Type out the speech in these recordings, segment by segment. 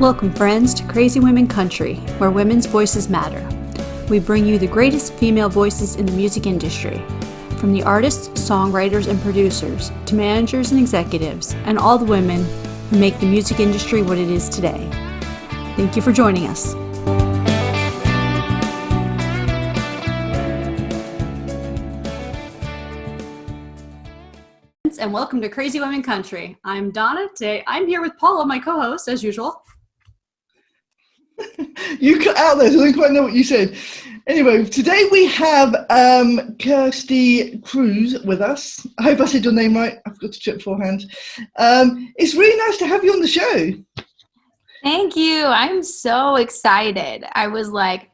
Welcome, friends, to Crazy Women Country, where women's voices matter. We bring you the greatest female voices in the music industry, from the artists, songwriters, and producers, to managers and executives, and all the women who make the music industry what it is today. Thank you for joining us. And welcome to Crazy Women Country. I'm Donna. Today I'm here with Paula, my co-host, as usual. You cut out there, so I didn't quite know what you said. Anyway, today we have Kirstie Kraus with us. I hope I said your name right. I forgot to check beforehand. It's really nice to have you on the show. Thank you. I'm so excited. I was like,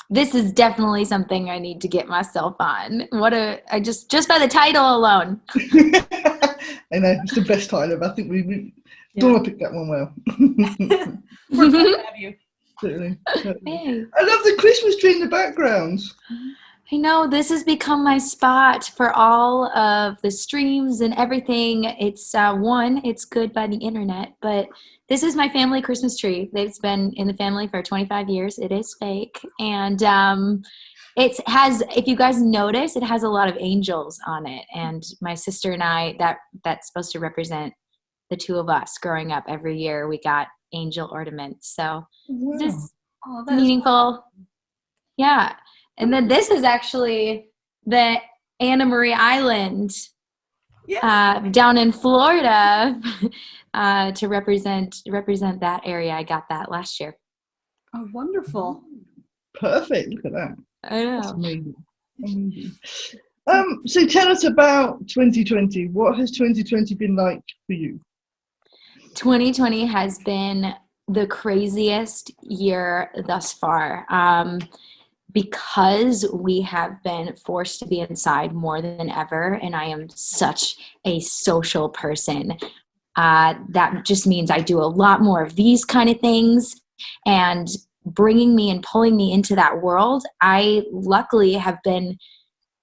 this is definitely something I need to get myself on. Just by the title alone. I know, it's the best title ever. I think Donna picked that one well. We're glad to have you. Certainly. Hey. I love the Christmas tree in the background. I know, this has become my spot for all of the streams and everything. It's it's good by the internet, but this is my family Christmas tree. It's been in the family for 25 years. It is fake. And it has, if you guys notice, it has a lot of angels on it. And my sister and I, that's supposed to represent the two of us growing up. Every year we got angel ornaments. So Wow. just meaningful. Yeah. And then this is actually the Anna Marie Island down in Florida to represent that area. I got that last year. Oh, wonderful. Perfect. Look at that. I know. That's amazing. So tell us about 2020. What has 2020 been like for you? 2020 has been the craziest year thus far. Because we have been forced to be inside more than ever, and I am such a social person, that just means I do a lot more of these kind of things, and bringing me and pulling me into that world. I luckily have been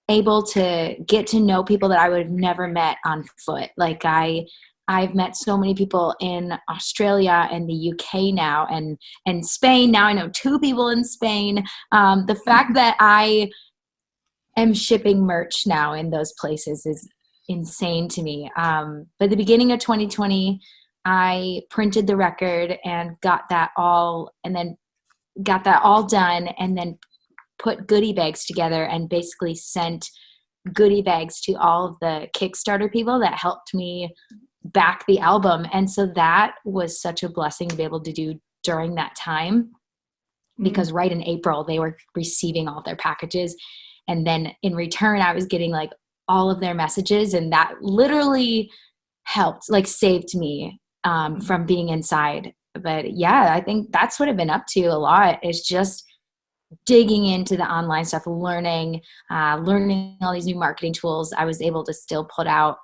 able to get to know people that I would have never met on foot. Like I've met so many people in Australia and the UK now, and Spain. Now I know 2 people in Spain. The fact that I am shipping merch now in those places is insane to me. But at the beginning of 2020, I printed the record and got that all done, and then put goodie bags together and basically sent goodie bags to all of the Kickstarter people that helped me back the album. And so that was such a blessing to be able to do during that time, because right in April they were receiving all their packages, and then in return I was getting like all of their messages, and that literally helped, like saved me from being inside. But yeah, I think that's what I've been up to a lot, is just digging into the online stuff, learning all these new marketing tools. I was able to still put out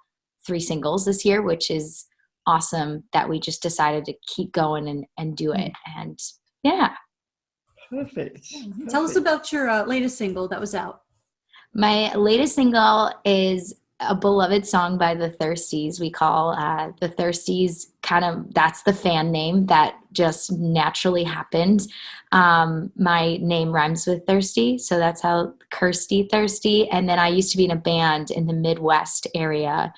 3 singles this year, which is awesome that we just decided to keep going and do it. And yeah. Perfect. Tell us about your latest single that was out. My latest single is a beloved song by the Thirsties. We call the Thirsties that's the fan name that just naturally happened. My name rhymes with thirsty, so that's how Kirstie Thirsty. And then I used to be in a band in the Midwest area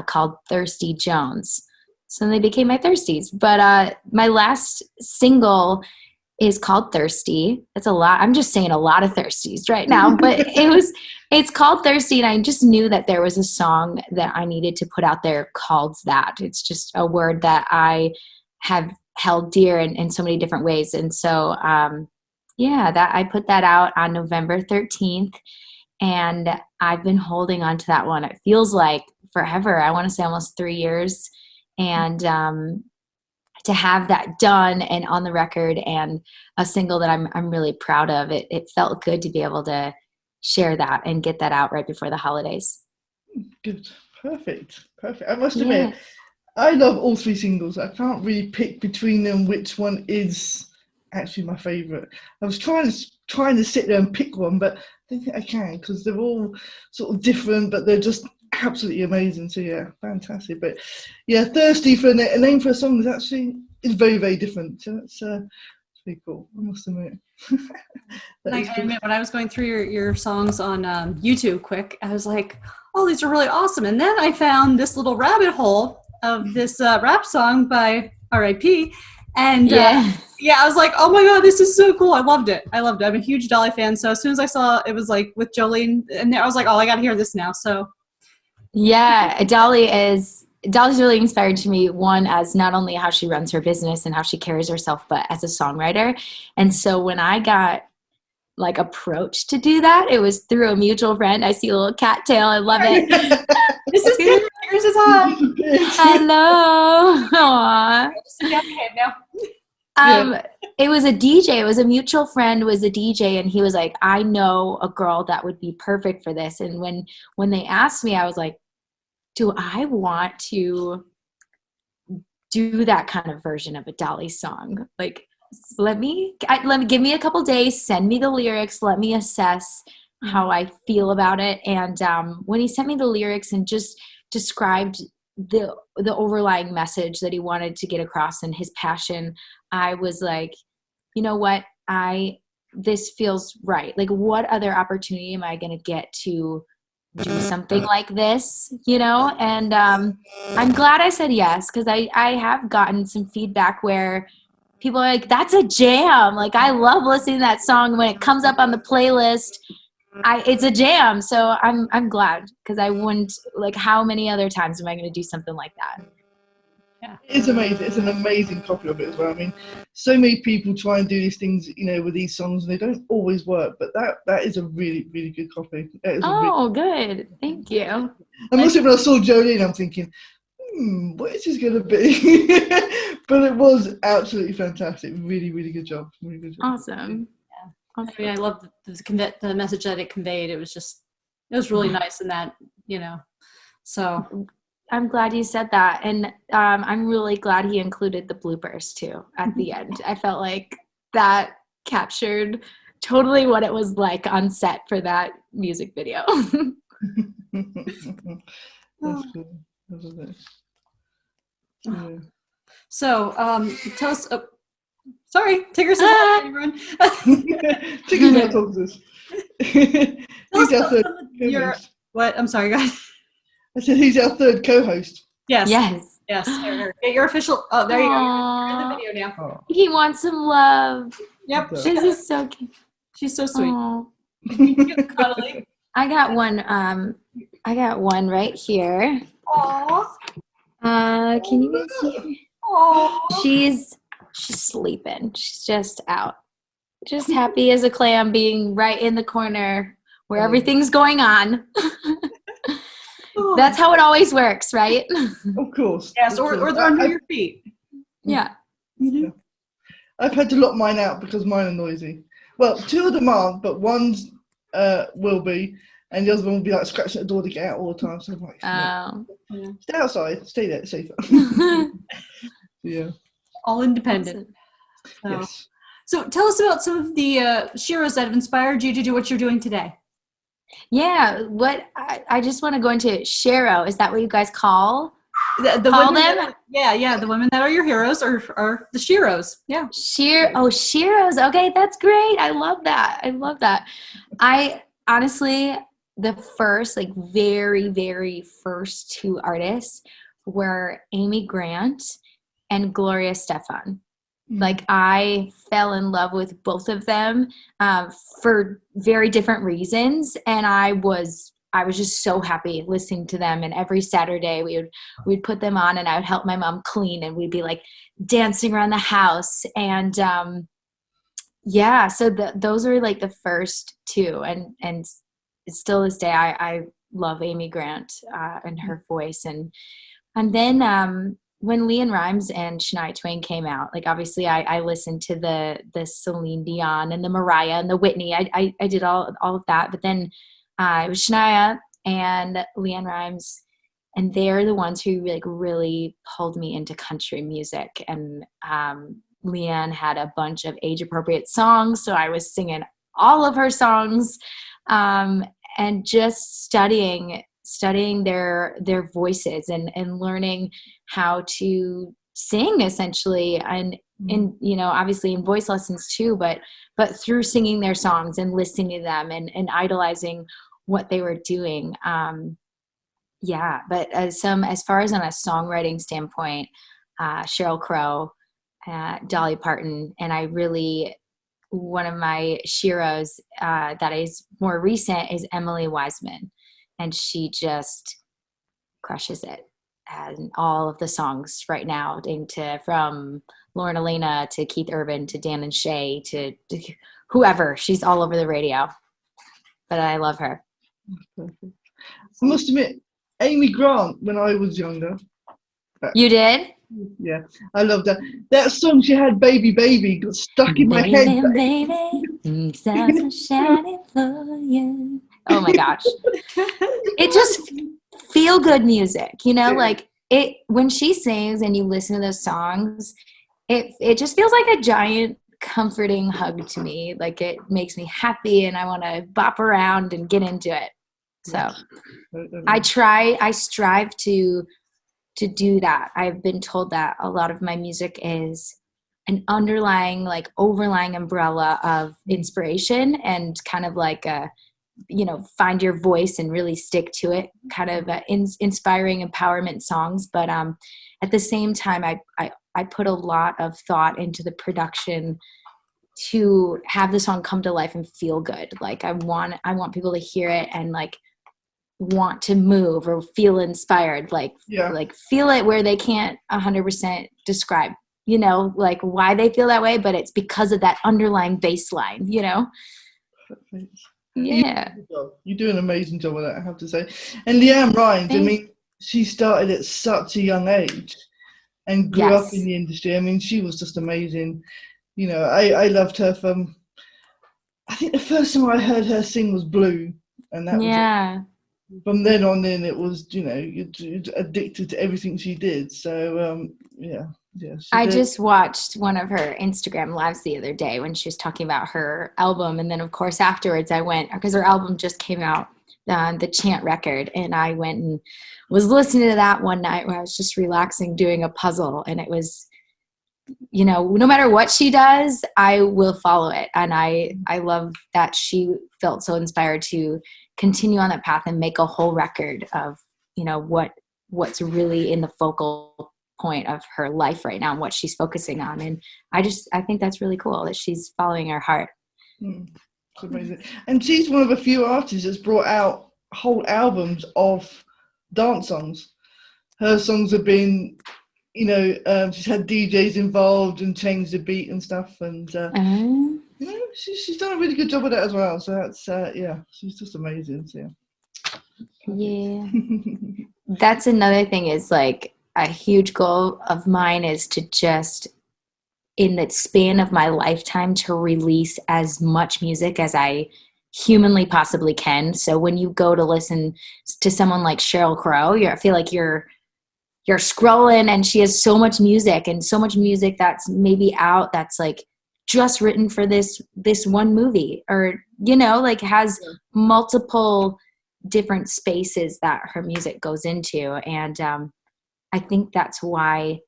called Thirsty Jones. So they became my Thirsties. But my last single is called Thirsty. That's a lot. I'm just saying a lot of Thirsties right now, but it's called Thirsty. And I just knew that there was a song that I needed to put out there called that. It's just a word that I have held dear in so many different ways. And so, that I put that out on November 13th, and I've been holding on to that one. It feels like forever. I want to say almost 3 years. And to have that done and on the record, and a single that I'm really proud of, it felt good to be able to share that and get that out right before the holidays. Good. Perfect. I must admit, I love all 3 singles. I can't really pick between them which one is actually my favorite. I was trying to sit there and pick one, but I don't think I can, because they're all sort of different, but they're just absolutely amazing. So yeah, fantastic. But yeah, Thirsty for a name for a song is actually is very, very different. So that's pretty cool, I must admit. I admit, when I was going through your songs on YouTube quick, I was like, oh, these are really awesome. And then I found this little rabbit hole of this rap song by R.I.P. And I was like, oh my God, this is so cool. I loved it. I'm a huge Dolly fan. So as soon as I saw it was like with Jolene, and I was like, oh, I got to hear this now. So yeah, Dolly's really inspired to me, one, as not only how she runs her business and how she carries herself, but as a songwriter. And so when I got like approached to do that, it was through a mutual friend. I see a little cattail. I love it. This is good. Here's his hi. Hello. Aww. Sit down your head now. It was a DJ. It was a mutual friend was a DJ, and he was like, I know a girl that would be perfect for this. And when they asked me, I was like, do I want to do that kind of version of a Dolly song? Like, let me give me a couple days, send me the lyrics, let me assess how I feel about it. And when he sent me the lyrics and just described the overlying message that he wanted to get across and his passion, I was like, you know what, this feels right. Like, what other opportunity am I going to get to do something like this, and I'm glad I said yes, because I have gotten some feedback where people are like, that's a jam. Like, I love listening to that song. When it comes up on the playlist, it's a jam. So I'm glad, because I wouldn't, like, how many other times am I going to do something like that? Yeah, it's amazing. It's an amazing copy of it as well. I mean, so many people try and do these things, with these songs, and they don't always work. But that is a really, really good copy. Good. Thank you. And also, when I saw Jolene, I'm thinking, what is this going to be? But it was absolutely fantastic. Really, really good job. Really good job. Awesome. Yeah. Awesome. I mean, I love the message that it conveyed. It was really nice in that, so. I'm glad you said that. And I'm really glad he included the bloopers too at the end. I felt like that captured totally what it was like on set for that music video. That's cool. That was nice. Yeah. So tell us, sorry, Tigger says hi, everyone. Tigger's not talking to us. He's our third co-host. What? I'm sorry, guys. I said he's our third co-host. Yes. Yes. Get your official. Oh, there you go. You're in the video now. Oh. He wants some love. Yep. This is so cute. She's so sweet. Cuddly. I got one right here. Aww. Can you guys see? Aww. She's sleeping. She's just out. Just happy as a clam, being right in the corner where everything's going on. That's how it always works, right? Of course. Yes, or they're under your feet. Yeah. Mm-hmm. Yeah. I've had to lock mine out because mine are noisy. Well, two of them aren't, but one's will be, and the other one will be like scratching at the door to get out all the time. So I'm like, stay outside, stay there, it's safer. Yeah. All independent. Yes. So tell us about some of the sheroes that have inspired you to do what you're doing today. Yeah, I just want to go into Shero. Is that what you guys call the call women them? The women that are your heroes are the sheroes. Yeah. Sheroes. Okay, that's great. I love that. I honestly, the first, like, very, very first two artists were Amy Grant and Gloria Stefan. Like, I fell in love with both of them for very different reasons, and I was just so happy listening to them. And every Saturday we'd put them on, and I would help my mom clean, and we'd be like dancing around the house. And so those were like the first two, and still this day I love Amy Grant and her voice. And then when LeAnn Rimes and Shania Twain came out, like, obviously I listened to the Celine Dion and the Mariah and the Whitney. I did all of that, but then it was Shania and LeAnn Rimes, and they're the ones who really pulled me into country music. And LeAnn had a bunch of age appropriate songs, so I was singing all of her songs, and just studying their voices and learning how to sing essentially, and in, you know, obviously in voice lessons too, but through singing their songs and listening to them and idolizing what they were doing. Yeah. But as far as on a songwriting standpoint, Sheryl Crow, Dolly Parton, and one of my sheroes that is more recent is Emily Wiseman, and she just crushes it. And all of the songs right now, from Lauren Elena to Keith Urban to Dan and Shay to whoever, she's all over the radio. But I love her. Perfect. I must admit, Amy Grant, when I was younger. You did? Yeah, I love that. That song she had, Baby Baby, got stuck in my head. Baby, stars are shining for you. Oh my gosh. It just feel good music, you know, like it, when she sings and you listen to those songs, it just feels like a giant comforting hug to me. Like it makes me happy and I want to bop around and get into it. So I strive to do that. I've been told that a lot of my music is an underlying, like overlying umbrella of inspiration and kind of like a, you know, find your voice and really stick to it, kind of inspiring empowerment songs. But at the same time, I put a lot of thought into the production to have the song come to life and feel good. Like I want people to hear it and like want to move or feel inspired, like feel it where they can't 100% describe, you know, like why they feel that way, but it's because of that underlying baseline, you know. Yeah, you do an amazing job with that, I have to say. And Leanne Rhymes, I mean, she started at such a young age and grew up in the industry. I mean, she was just amazing. You know, I loved her from, I think the first time I heard her sing was Blue, and that was it. From then on in, it was, you know, you're addicted to everything she did. So I just watched one of her Instagram lives the other day when she was talking about her album, and then of course afterwards I went, because her album just came out, the Chant record, and I went and was listening to that one night when I was just relaxing doing a puzzle, and it was, you know, no matter what she does, I will follow it. And I love that she felt so inspired to continue on that path and make a whole record of, you know, what's really in the focal point of her life right now and what she's focusing on. And I think that's really cool that she's following her heart. It's amazing. And she's one of a few artists that's brought out whole albums of dance songs. Her songs have been, you know, she's had DJs involved and changed the beat and stuff, and you know, she's done a really good job with that as well. So that's she's just amazing. So yeah. That's another thing, is like a huge goal of mine is to just, in the span of my lifetime, to release as much music as I humanly possibly can. So when you go to listen to someone like Sheryl Crow, I feel like you're scrolling and she has so much music, and so much music that's maybe out that's like just written for this one movie, or, you know, like has multiple different spaces that her music goes into. And I think that's why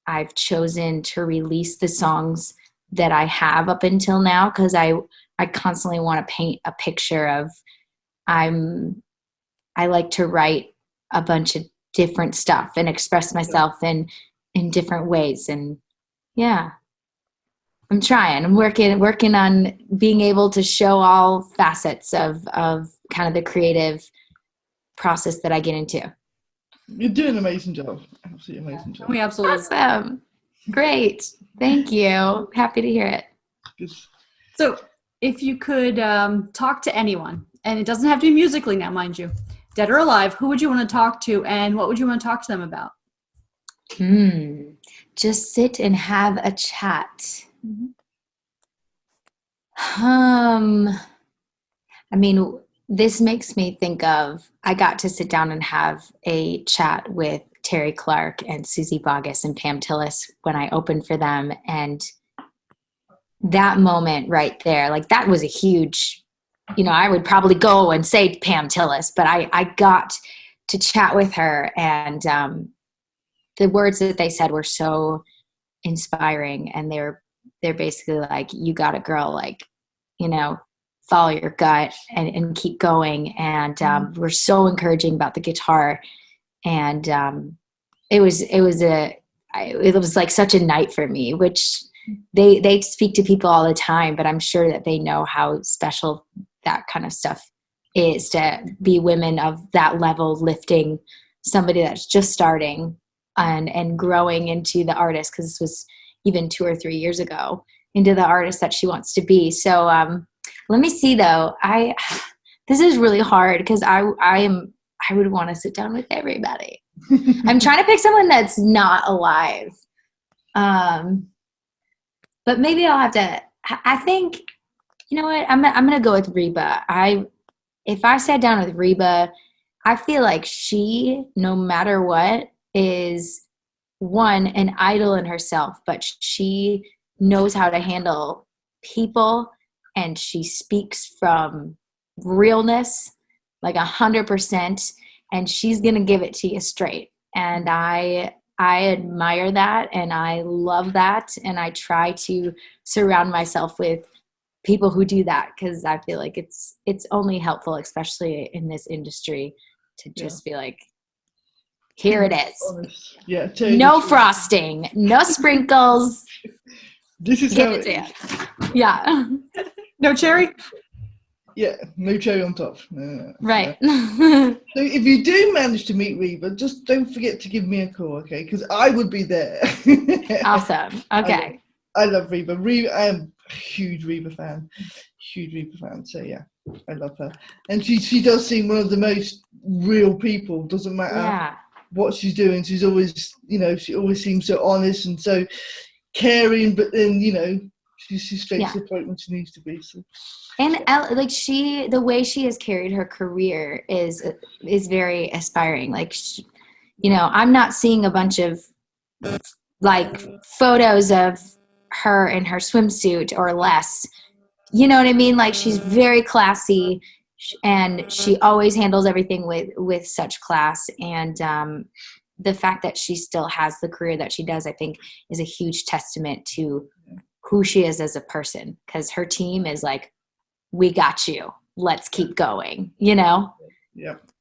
I've chosen to release the songs that I have up until now, because I constantly want to paint a picture of, I like to write a bunch of different stuff and express myself in different ways. And I'm working on being able to show all facets of kind of the creative process that I get into. You're doing an amazing job. Absolutely amazing job. We absolutely. Awesome. Great. Thank you. Happy to hear it. Good. So if you could talk to anyone, and it doesn't have to be musically now, mind you, dead or alive, who would you want to talk to, and what would you want to talk to them about? Just sit and have a chat. I mean, this makes me think of, I got to sit down and have a chat with Terry Clark and Susie Boggess and Pam Tillis when I opened for them. And that moment right there, like that was a huge, you know, I would probably go and say Pam Tillis, but I got to chat with her and the words that they said were so inspiring, and they're basically like, you got it, girl, like, you know, follow your gut and keep going. And we're so encouraging about the guitar. And it was like such a night for me, which they speak to people all the time, but I'm sure that they know how special that kind of stuff is, to be women of that level lifting somebody that's just starting and growing into the artist, because this was even 2 or 3 years ago, into the artist that she wants to be. So let me see though. This is really hard because I would want to sit down with everybody. I'm trying to pick someone that's not alive. But maybe I'll have to, I think, you know what? I'm going to go with Reba. If I sat down with Reba, I feel like she, no matter what, is an idol in herself, but she knows how to handle people, and she speaks from realness, like 100%, and she's going to give it to you straight. And I admire that, and I love that, and I try to surround myself with people who do that, because I feel like it's only helpful, especially in this industry, to just be like, here it is. Honest. Yeah. No frosting, no sprinkles. This is Give how it to you. Yeah. No cherry? Yeah, no cherry on top. No. Right. So if you do manage to meet Reba, just don't forget to give me a call, okay? Because I would be there. Awesome. Okay. I love Reba. I am a huge Reba fan. So yeah, I love her. And she does seem one of the most real people. Doesn't matter what she's doing. She's always, she always seems so honest and so caring, but then, she's straight to the point when she needs to be. So. And like the way she has carried her career is very aspiring. Like, I'm not seeing a bunch of like photos of her in her swimsuit or less. You know what I mean? Like, she's very classy, and she always handles everything with such class. And the fact that she still has the career that she does, I think, is a huge testament to who she is as a person, because her team is like, we got you. Let's keep going, Yeah.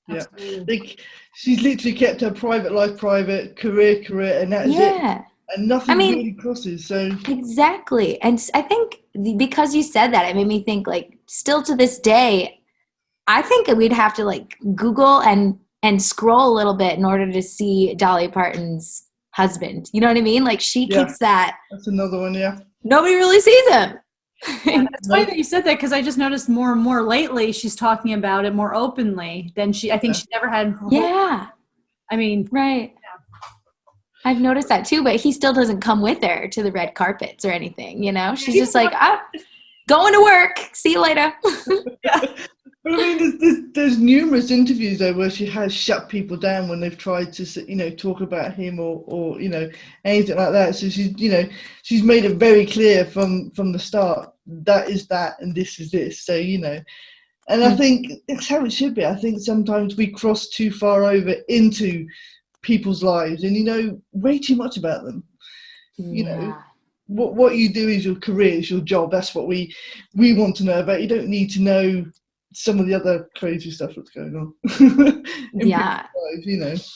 Like, she's literally kept her private life private, career, and that's it. And nothing really crosses. So exactly. And I think because you said that, it made me think, like, still to this day, I think we'd have to like Google and scroll a little bit in order to see Dolly Parton's husband. You know what I mean? Like, she keeps that. That's another one. Yeah. Nobody really sees him. It's funny that you said that, because I just noticed more and more lately she's talking about it more openly than I think she never had. I mean, right. I've noticed that too, but he still doesn't come with her to the red carpets or anything, She's just like, going to work. See you later. But I mean, there's numerous interviews though where she has shut people down when they've tried to, talk about him or anything like that. So she's made it very clear from the start, that is that and this is this. So and I think it's how it should be. I think sometimes we cross too far over into people's lives and way too much about them. What you do is your career, is your job. That's what we want to know about. You don't need to know some of the other crazy stuff that's going on. Lives,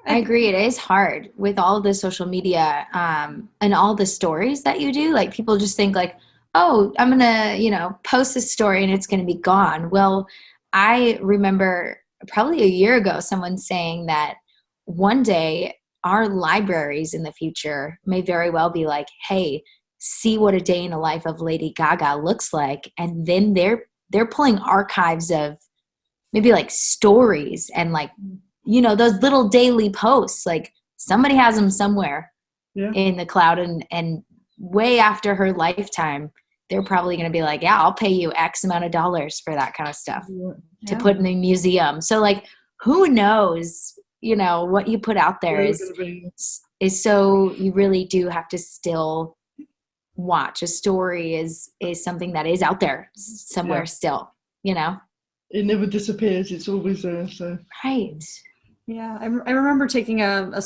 I agree. It is hard with all the social media and all the stories that you do. Like, people just think like, oh, I'm gonna post this story and it's gonna be gone. Well, I remember probably a year ago someone saying that one day our libraries in the future may very well be like, hey, see what a day in the life of Lady Gaga looks like. And then they're pulling archives of maybe like stories and like, those little daily posts, like somebody has them somewhere in the cloud, and way after her lifetime, they're probably going to be like, yeah, I'll pay you X amount of dollars for that kind of stuff to put in the museum. So like, who knows, what you put out there is so you really do have to still watch. A story is something that is out there somewhere still, It never disappears. It's always there. So right. Yeah, I remember taking a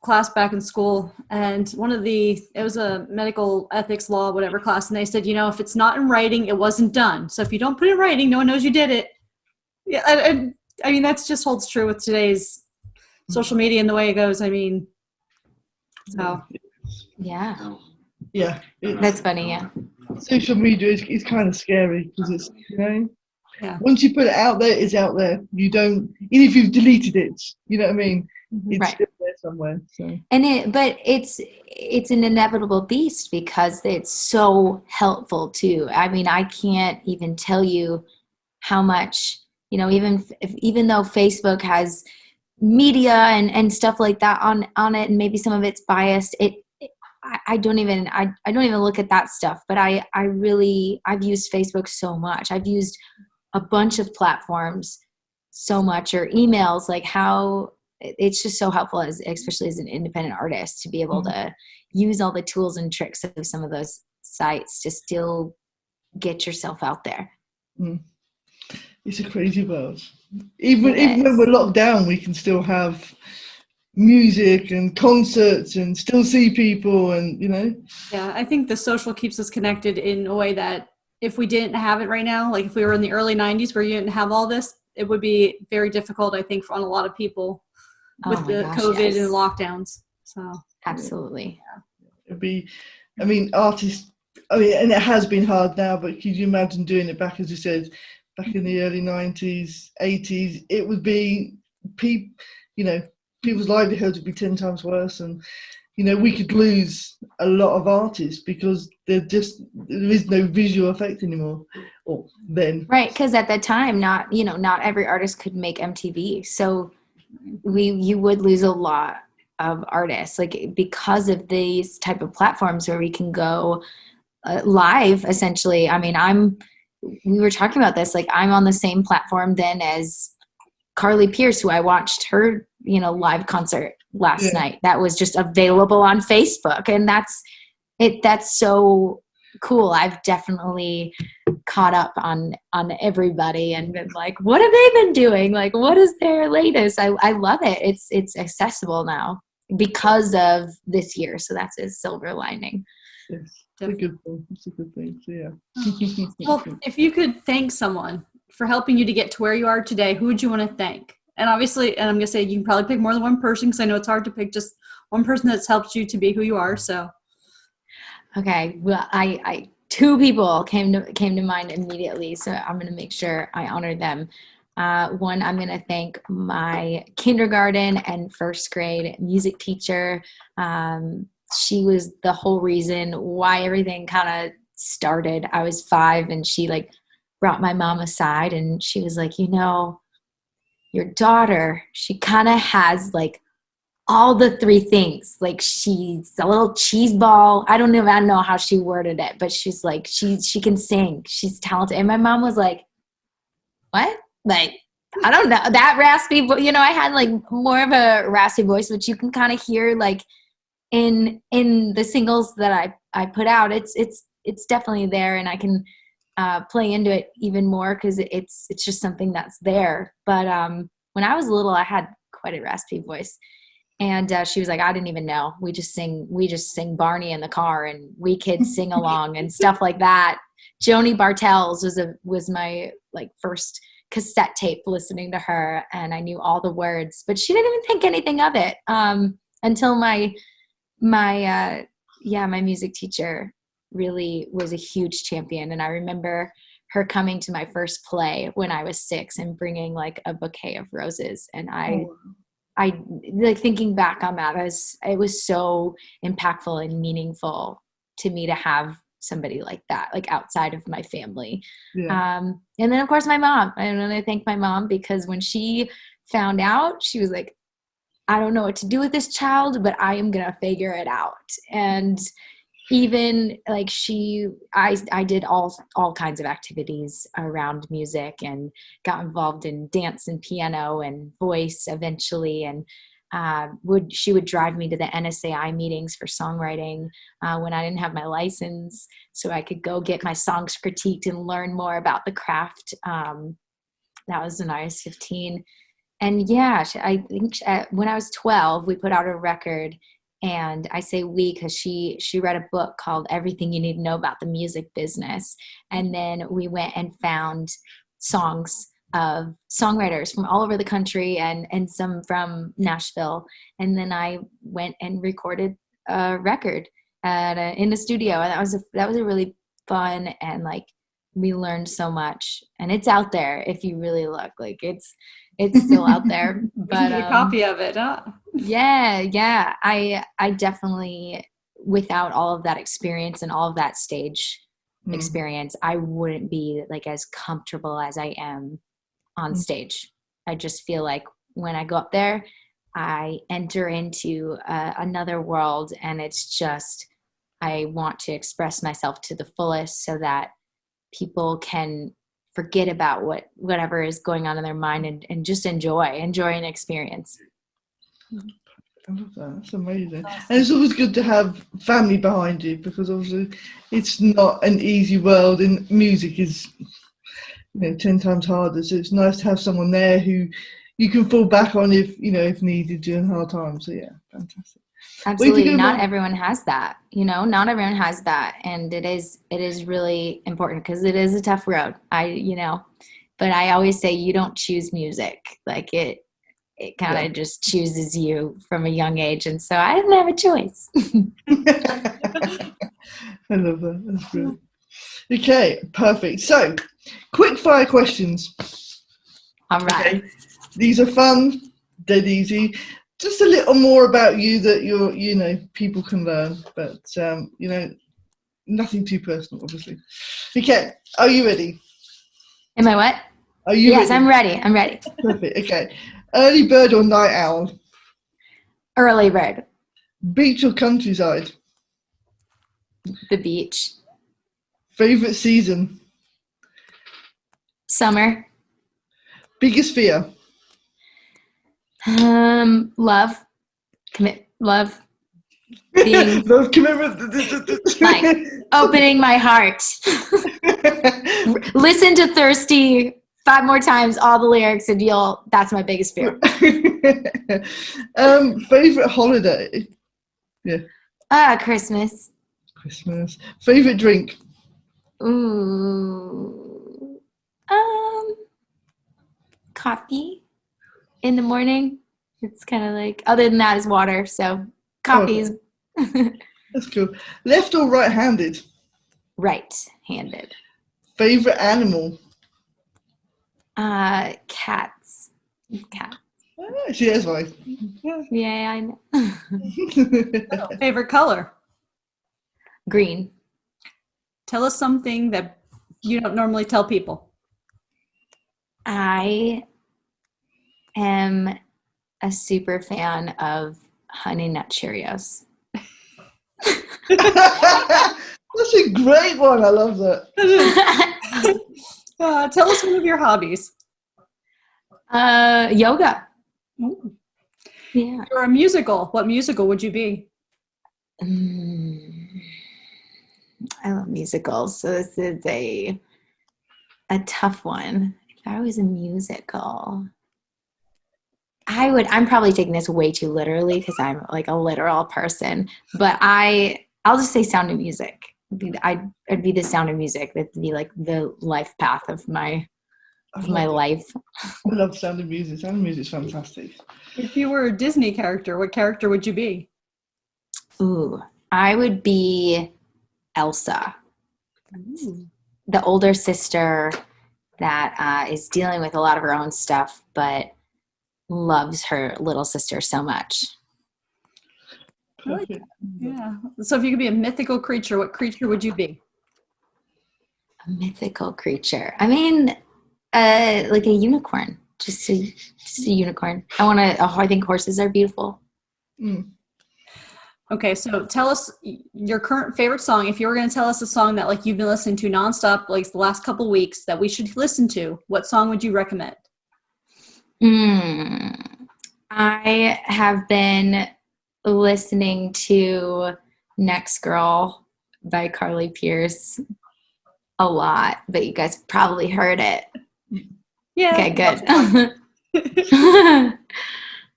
class back in school, and it was a medical ethics law, whatever class, and they said, if it's not in writing, it wasn't done. So if you don't put it in writing, no one knows you did it. Yeah, and I mean, that's just holds true with today's social media and the way it goes. I mean, so. Yeah. Yeah. That's funny, yeah. Social media is kind of scary because it's, Yeah. once you put it out there, it's out there. You don't, even if you've deleted it, you know what I mean? It's Right. still there somewhere. So. But it's an inevitable beast because it's so helpful too. I mean, I can't even tell you how much, even though Facebook has media and stuff like that on it, and maybe some of it's biased, I don't even look at that stuff. But I've used Facebook so much. I've used a bunch of platforms so much, or emails, like how it's just so helpful, especially as an independent artist, to be able to use all the tools and tricks of some of those sites to still get yourself out there. It's a crazy world. Even when we're locked down, we can still have music and concerts and still see people, and Yeah, I think the social keeps us connected in a way that if we didn't have it right now, like if we were in the early 90s where you didn't have all this, it would be very difficult, I think, on a lot of people with the COVID and lockdowns. So absolutely. It'd be, artists, and it has been hard now, but could you imagine doing it back, as you said, back in the early 90s, 80s? It would be, people's livelihoods would be 10 times worse, and we could lose a lot of artists because there is no visual effect anymore. Or then, right? Because at that time, not every artist could make MTV, so you would lose a lot of artists, like, because of these type of platforms where we can go live. Essentially, I mean, we were talking about this, like, I'm on the same platform then as Carly Pierce, who I watched her, live concert last night. That was just available on Facebook. And that's so cool. I've definitely caught up on everybody and been like, what have they been doing? Like, what is their latest? I love it. It's accessible now because of this year. So that's a silver lining. yes, it's a good thing. It's a good thing. So, yeah. Well, if you could thank someone for helping you to get to where you are today, who would you want to thank? And obviously, and I'm going to say you can probably pick more than one person, because I know it's hard to pick just one person that's helped you to be who you are. So, okay, well, I two people came to mind immediately, so I'm going to make sure I honor them. One, I'm going to thank my kindergarten and first grade music teacher. She was the whole reason why everything kind of started. I was 5, and she brought my mom aside, and she was like, your daughter, she kind of has all the 3 things. Like, she's a little cheese ball. I don't know how she worded it, but she's like, she can sing. She's talented. And my mom was like, what? Like, I don't know, that raspy, I had more of a raspy voice, which you can kind of hear in the singles that I put out. It's definitely there, and I can play into it even more because it's just something that's there. But when I was little, I had quite a raspy voice, and she was like, I didn't even know. We just sing Barney in the car, and we kids sing along and stuff like that. Joni Bartels was my first cassette tape, listening to her, and I knew all the words, but she didn't even think anything of it until my music teacher really was a huge champion. And I remember her coming to my first play when I was 6 and bringing a bouquet of roses. And I thinking back on that, it was so impactful and meaningful to me to have somebody like that, outside of my family. Yeah. And then of course my mom. I want to thank my mom, because when she found out, she was like, I don't know what to do with this child, but I am going to figure it out. And even I did all kinds of activities around music, and got involved in dance and piano and voice eventually. And she would drive me to the NSAI meetings for songwriting when I didn't have my license, so I could go get my songs critiqued and learn more about the craft. That was when I was 15. And yeah, I think when I was 12, we put out a record, and I say we because she read a book called Everything You Need to Know About the Music Business. And then we went and found songs of songwriters from all over the country and some from Nashville. And then I went and recorded a record in the studio. And that was a really fun, and like, we learned so much, and it's out there if you really look. Like, it's still out there. But a copy of it, huh? Yeah. I definitely, without all of that experience and all of that stage experience, I wouldn't be like as comfortable as I am on stage. I just feel like when I go up there, I enter into another world, and it's just, I want to express myself to the fullest so that people can forget about whatever is going on in their mind and just enjoy an experience. I love that. That's amazing. Awesome. And it's always good to have family behind you, because obviously it's not an easy world, and music is 10 times harder. So it's nice to have someone there who you can fall back on if needed during hard times. So yeah, fantastic. Absolutely. Not everyone has that, not everyone has that. And it is really important, because it is a tough road. But I always say you don't choose music. Like it kind of just chooses you from a young age. And so I didn't have a choice. I love that. That's brilliant. Okay, perfect. So quick fire questions. All right. Okay. These are fun, dead easy. Just a little more about you that people can learn, but nothing too personal, obviously. Okay, are you ready? Am I what? Are you Yes, ready? I'm ready. Perfect. Okay. Early bird or night owl? Early bird. Beach or countryside? The beach. Favorite season? Summer. Biggest fear? Love. Love. Being Love, commitment. like opening my heart. Listen to Thirsty 5 more times, all the lyrics, and that's my biggest fear. Favorite holiday? Yeah. Christmas. Christmas. Favorite drink? Ooh. Coffee in the morning. It's kind of like, other than that is water. So coffee is. That's cool. Left or right-handed? Right-handed. Favorite animal? Cats. Cat. Oh, she has one. Yeah, I know. Favorite color? Green. Tell us something that you don't normally tell people. Mm. I am a super fan of Honey Nut Cheerios. That's a great one. I love that. Tell us one of your hobbies. Yoga. Ooh. Yeah. You're a musical. What musical would you be? I love musicals, so this is a tough one. If I was a musical, I'm probably taking this way too literally because I'm like a literal person, but I'll just say Sound of Music. I'd be the Sound of Music. That'd be like the life path of my life. I love Sound of Music. Sound of Music's fantastic. If you were a Disney character, what character would you be? Ooh, I would be Elsa. The older sister that is dealing with a lot of her own stuff, but loves her little sister so much. Perfect. Yeah. So if you could be a mythical creature, what creature would you be? A mythical creature. I mean, like a unicorn. Just a unicorn. I think horses are beautiful. Mm. Okay, so tell us your current favorite song. If you were going to tell us a song that like you've been listening to nonstop, like the last couple of weeks that we should listen to, what song would you recommend? I have been listening to Next Girl by Carly Pierce a lot, but you guys probably heard it. Yeah. Okay, good.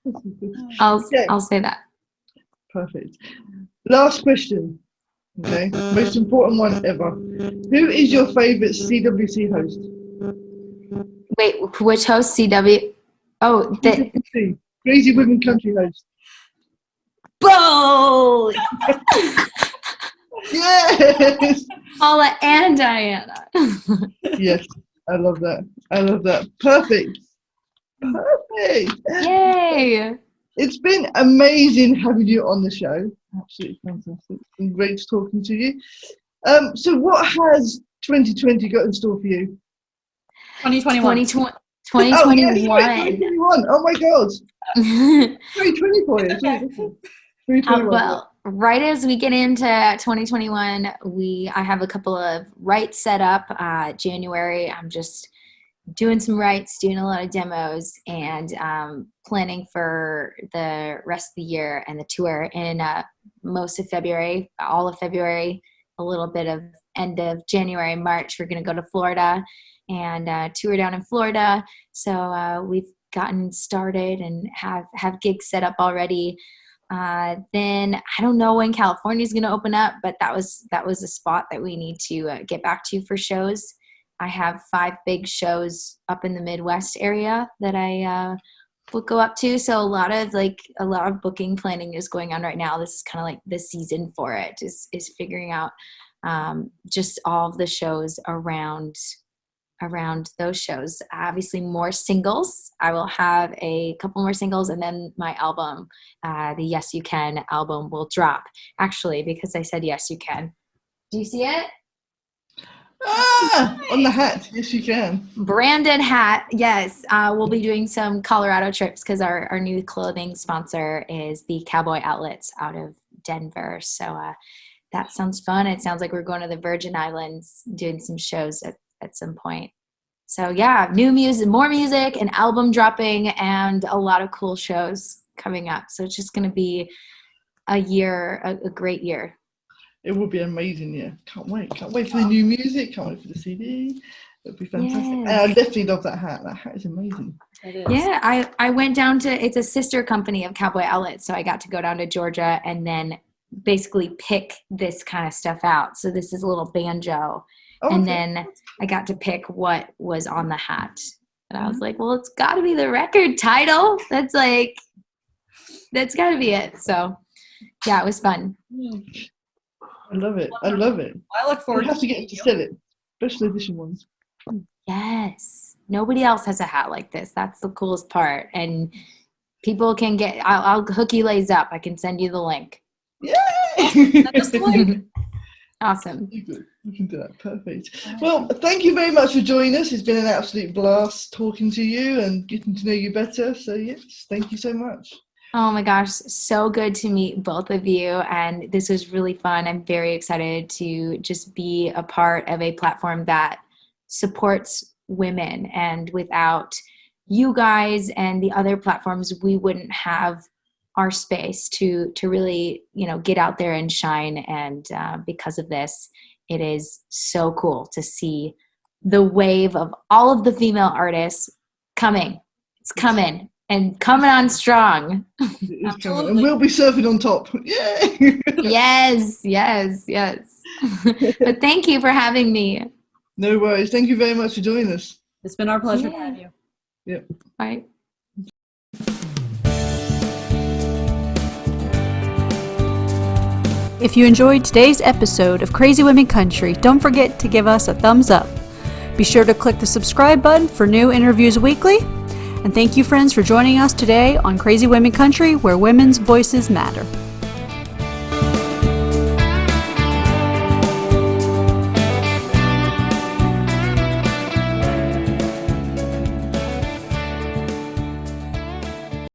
Okay. I'll say that. Perfect. Last question. Okay, most important one ever. Who is your favorite CWC host? Wait, which host? CW? Oh, CWC, Crazy Women Country host. both. Yes. Paula and Diana. Yes, I love that. I love that. Perfect. Yay. It's been amazing having you on the show. Absolutely fantastic. It's been great talking to you. So what has 2020 got in store for you? 2021. 2021. Oh, yeah, 2021. Oh my God. 2020 for you. 2021. Well, right as we get into 2021, I have a couple of writes set up. January, I'm just doing some writes, doing a lot of demos, and planning for the rest of the year and the tour in most of February, all of February, a little bit of end of January, March. We're going to go to Florida and tour down in Florida. So we've gotten started and have gigs set up already. Then I don't know when California is going to open up, but that was a spot that we need to get back to for shows. I have 5 big shows up in the Midwest area that I will go up to. So a lot of booking planning is going on right now. This is kind of like the season for it, is figuring out just all of the shows around those shows. Obviously more singles. I will have a couple more singles, and then my album, the Yes You Can album, will drop, actually, because I said yes you can. Do you see it? On the hat. Yes, you can. Branded hat. Yes. We'll be doing some Colorado trips because our new clothing sponsor is the Cowboy Outlets out of Denver. So that sounds fun. It sounds like we're going to the Virgin Islands, doing some shows at some point. So yeah, new music, more music, an album dropping, and a lot of cool shows coming up. So it's just going to be a great year. It will be amazing, yeah. Can't wait. Can't wait for the new music. Can't wait for the CD. It'll be fantastic. Yes. And I definitely love that hat. That hat is amazing. It is. Yeah, I went down to, it's a sister company of Cowboy Outlet, so I got to go down to Georgia and then basically pick this kind of stuff out. So this is a little banjo. And then I got to pick what was on the hat. And I was like, well, it's got to be the record title. That's got to be it. So yeah, it was fun. I love it. I love it. I look forward to have to get to sell it. Special edition ones. Yes. Nobody else has a hat like this. That's the coolest part. And people can get, I'll hook you lays up. I can send you the link. Yay! That's the link. Awesome. Good. We can do that. Perfect. Well, thank you very much for joining us. It's been an absolute blast talking to you and getting to know you better. So yes, thank you so much. Oh my gosh, so good to meet both of you. And this was really fun. I'm very excited to just be a part of a platform that supports women. And without you guys and the other platforms, we wouldn't have our space to really, get out there and shine. And because of this, it is so cool to see the wave of all of the female artists coming. It's coming. And coming on strong. And we'll be surfing on top. Yay! Yes. But thank you for having me. No worries. Thank you very much for joining us. It's been our pleasure to have you. Yep. Bye. If you enjoyed today's episode of Crazy Women Country, don't forget to give us a thumbs up. Be sure to click the subscribe button for new interviews weekly. And thank you, friends, for joining us today on Crazy Women Country, where women's voices matter.